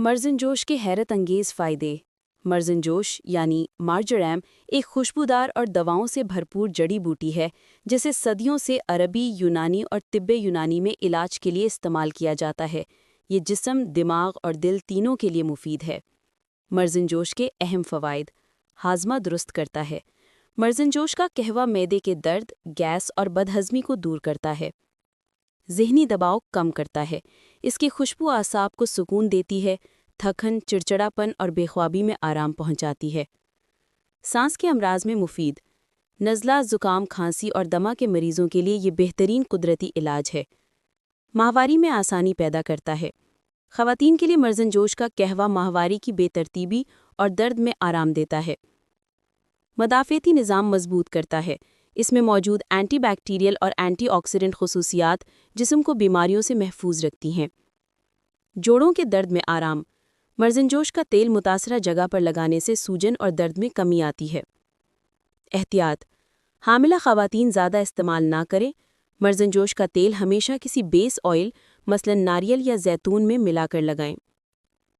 مرزن جوش کے حیرت انگیز فائدے۔ مرزن جوش یعنی مارجریم ایک خوشبودار اور دواؤں سے بھرپور جڑی بوٹی ہے جسے صدیوں سے عربی، یونانی اور طب یونانی میں علاج کے لیے استعمال کیا جاتا ہے۔ یہ جسم، دماغ اور دل تینوں کے لیے مفید ہے۔ مرزن جوش کے اہم فوائد: ہاضمہ درست کرتا ہے۔ مرزن جوش کا قہوہ معدے کے درد، گیس اور بدہضمی کو دور کرتا ہے۔ ذہنی دباؤ کم کرتا ہے۔ اس کی خوشبو اعصاب کو سکون دیتی ہے، تھکن، چڑچڑاپن اور بے خوابی میں آرام پہنچاتی ہے۔ سانس کے امراض میں مفید: نزلہ، زکام، کھانسی اور دمہ کے مریضوں کے لیے یہ بہترین قدرتی علاج ہے۔ ماہواری میں آسانی پیدا کرتا ہے۔ خواتین کے لیے مرزن جوش کا قہوہ ماہواری کی بے ترتیبی اور درد میں آرام دیتا ہے۔ مدافعتی نظام مضبوط کرتا ہے۔ اس میں موجود اینٹی بیکٹیریل اور اینٹی آکسیڈنٹ خصوصیات جسم کو بیماریوں سے محفوظ رکھتی ہیں۔ جوڑوں کے درد میں آرام: مرزن جوش کا تیل متاثرہ جگہ پر لگانے سے سوجن اور درد میں کمی آتی ہے۔ احتیاط: حاملہ خواتین زیادہ استعمال نہ کریں۔ مرزن جوش کا تیل ہمیشہ کسی بیس آئل مثلا ناریل یا زیتون میں ملا کر لگائیں۔